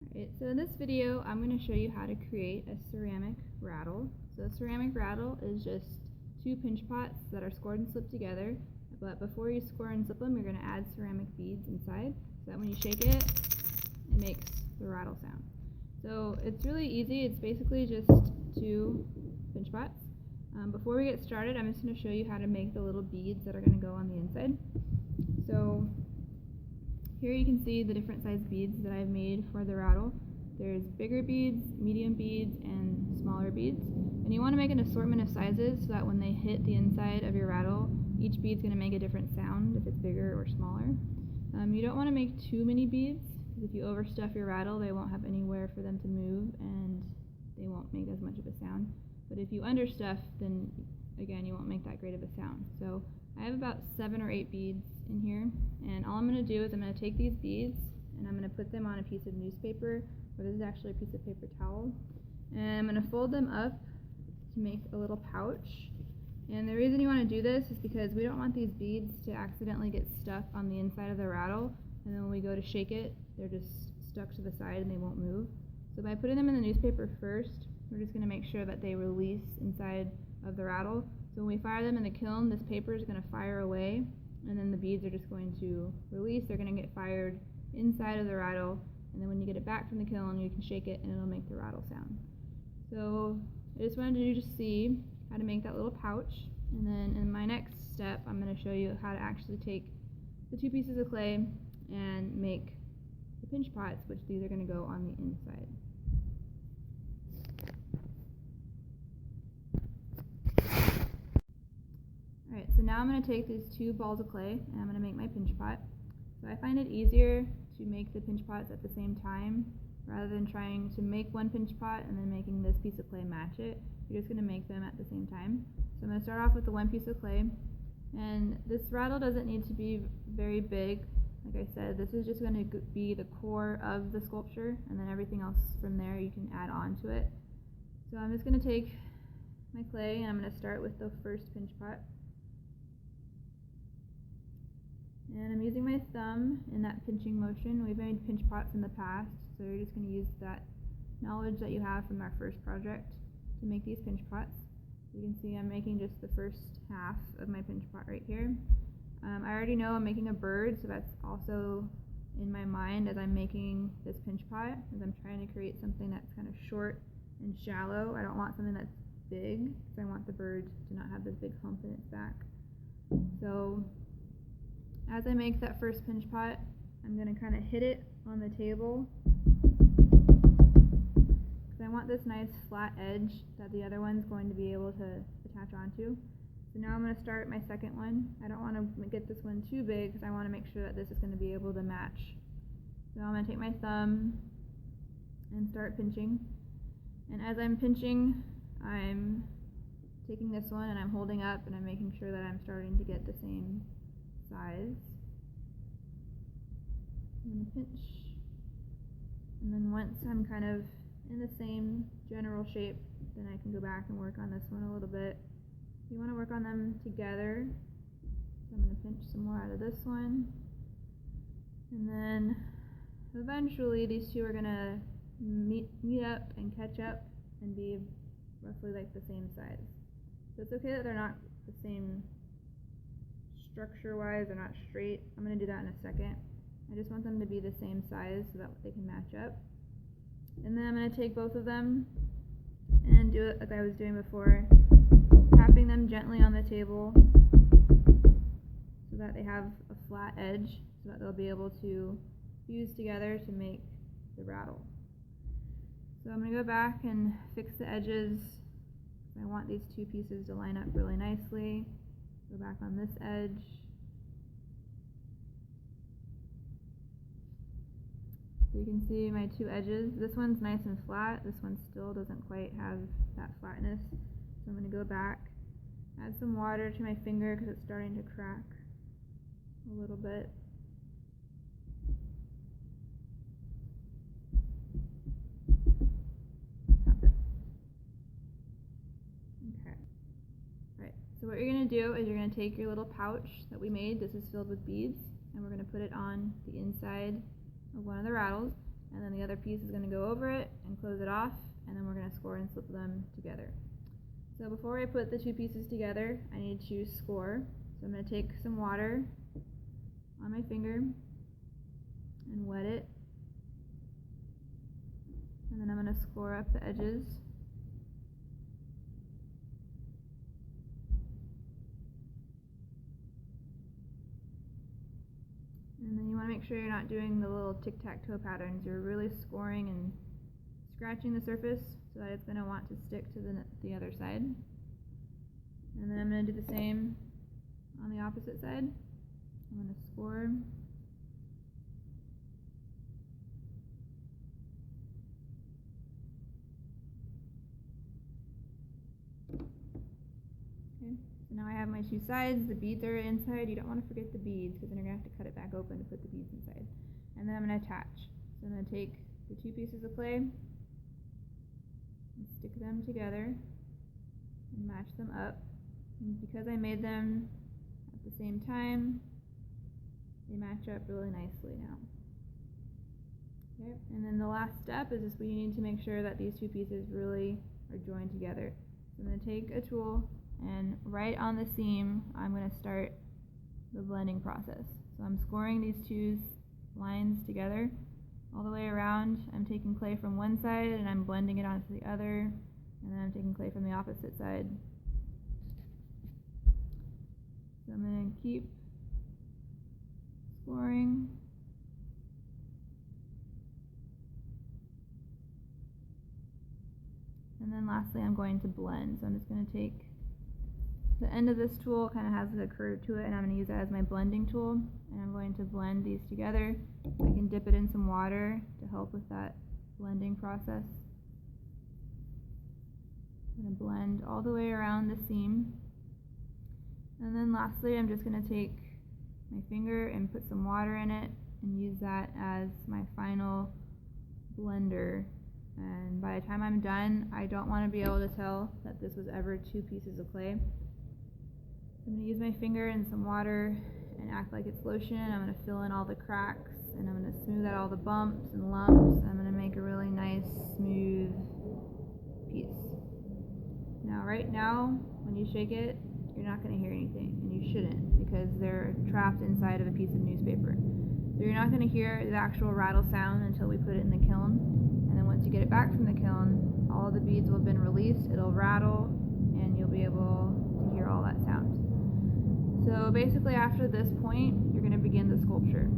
Alright, so in this video I'm going to show you how to create a ceramic rattle. So a ceramic rattle is just two pinch pots that are scored and slipped together, but before you score and slip them you're going to add ceramic beads inside so that when you shake it, it makes the rattle sound. So it's really easy, it's basically just two pinch pots. Before we get started, I'm just going to show you how to make the little beads that are going to go on the inside. So here you can see the different size beads that I've made for the rattle. There's bigger beads, medium beads, and smaller beads. And you want to make an assortment of sizes so that when they hit the inside of your rattle, each bead's going to make a different sound if it's bigger or smaller. You don't want to make too many beads, because if you overstuff your rattle, they won't have anywhere for them to move and they won't make as much of a sound. But if you understuff, then again, you won't make that great of a sound. So I have about 7 or 8 beads in here, and all I'm going to do is I'm going to take these beads and I'm going to put them on a piece of newspaper, or this is actually a piece of paper towel, and I'm going to fold them up to make a little pouch. And the reason you want to do this is because we don't want these beads to accidentally get stuck on the inside of the rattle, and then when we go to shake it, they're just stuck to the side and they won't move. So by putting them in the newspaper first, we're just going to make sure that they release inside of the rattle. So when we fire them in the kiln, this paper is going to fire away, and then the beads are just going to release. They're going to get fired inside of the rattle, and then when you get it back from the kiln, you can shake it and it'll make the rattle sound. So I just wanted you to see how to make that little pouch, and then in my next step I'm going to show you how to actually take the 2 pieces of clay and make the pinch pots, which these are going to go on the inside. Alright, so now I'm going to take these 2 balls of clay and I'm going to make my pinch pot. So I find it easier to make the pinch pots at the same time rather than trying to make one pinch pot and then making this piece of clay match it. You're just going to make them at the same time. So I'm going to start off with the 1 piece of clay, and this rattle doesn't need to be very big. Like I said, this is just going to be the core of the sculpture, and then everything else from there you can add on to it. So I'm just going to take my clay and I'm going to start with the first pinch pot. And I'm using my thumb in that pinching motion. We've made pinch pots in the past, so you're just going to use that knowledge that you have from our first project to make these pinch pots. You can see I'm making just the first half of my pinch pot right here. I already know I'm making a bird, so that's also in my mind as I'm making this pinch pot, as I'm trying to create something that's kind of short and shallow. I don't want something that's big, because I want the bird to not have this big hump in its back. So as I make that first pinch pot, I'm going to kind of hit it on the table, because I want this nice flat edge that the other one's going to be able to attach onto. So now I'm going to start my second one. I don't want to get this one too big because I want to make sure that this is going to be able to match. So I'm going to take my thumb and start pinching. And as I'm pinching, I'm taking this one and I'm holding up and I'm making sure that I'm starting to get the same size. I'm going to pinch, and then once I'm kind of in the same general shape, then I can go back and work on this one a little bit. You want to work on them together, so I'm going to pinch some more out of this one, and then eventually these two are going to meet up and catch up and be roughly like the same size. So it's okay that they're not the same structure-wise, they're not straight. I'm going to do that in a second. I just want them to be the same size so that they can match up. And then I'm going to take both of them and do it like I was doing before, tapping them gently on the table so that they have a flat edge so that they'll be able to fuse together to make the rattle. So I'm going to go back and fix the edges. I want these 2 pieces to line up really nicely. Go back on this edge. So you can see my 2 edges. This one's nice and flat. This one still doesn't quite have that flatness. So I'm going to go back, add some water to my finger because it's starting to crack a little bit. Tap it. Okay. Right. So what you're going to do is you're going to take your little pouch that we made. This is filled with beads, and we're going to put it on the inside of one of the rattles. and then the other piece is going to go over it and close it off, and then we're going to score and slip them together. So before I put the two pieces together, I need to score. So I'm going to take some water on my finger and wet it, and then I'm going to score up the edges. And then you want to make sure you're not doing the little tic-tac-toe patterns. You're really scoring and scratching the surface so that it's going to want to stick to the other side. And then I'm going to do the same on the opposite side. I'm going to score. Okay, so now I have my two sides. The beads are inside. You don't want to forget the beads because then you're going to have to cut it back open to put the beads inside. And then I'm going to attach. So I'm going to take the two pieces of clay and stick them together and match them up. And because I made them at the same time, they match up really nicely now. Okay, and then the last step is just we need to make sure that these two pieces really are joined together. So I'm going to take a tool, and right on the seam I'm going to start the blending process. So I'm scoring these two lines together all the way around. I'm taking clay from one side and I'm blending it onto the other, and then I'm taking clay from the opposite side. So I'm going to keep scoring. And then lastly I'm going to blend. So I'm just going to take the end of this tool, kind of has a curve to it, and I'm going to use that as my blending tool, and I'm going to blend these together. I can dip it in some water to help with that blending process. I'm going to blend all the way around the seam. And then lastly I'm just going to take my finger and put some water in it and use that as my final blender. And by the time I'm done, I don't want to be able to tell that this was ever two pieces of clay. I'm going to use my finger and some water and act like it's lotion. I'm going to fill in all the cracks, and I'm going to smooth out all the bumps and lumps. I'm going to make a really nice, smooth piece. Now, right now, when you shake it, you're not going to hear anything, and you shouldn't, because they're trapped inside of a piece of newspaper. So you're not going to hear the actual rattle sound until we put it in the kiln, and then once you get it back from the kiln, all the beads will have been released, it'll rattle, and you'll be able to hear all that sound. So basically after this point, you're going to begin the sculpture.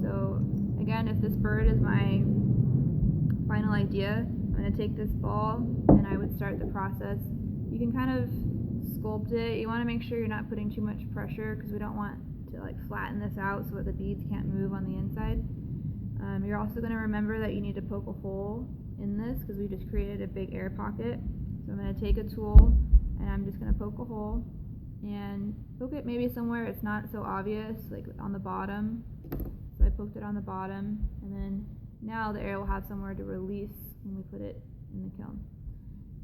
So again, if this bird is my final idea, I'm going to take this ball and I would start the process. You can kind of sculpt it. You want to make sure you're not putting too much pressure because we don't want to like flatten this out so that the beads can't move on the inside. You're also going to remember that you need to poke a hole in this because we just created a big air pocket. So I'm going to take a tool and I'm just going to poke a hole and poke it maybe somewhere it's not so obvious, like on the bottom. So I poked it on the bottom, and then now the air will have somewhere to release when we put it in the kiln.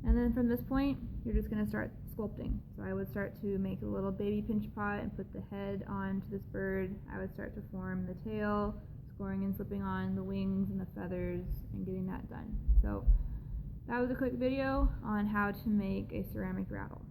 And then from this point, you're just going to start sculpting. So I would start to make a little baby pinch pot and put the head onto this bird. I would start to form the tail, scoring and slipping on the wings and the feathers, and getting that done. So that was a quick video on how to make a ceramic rattle.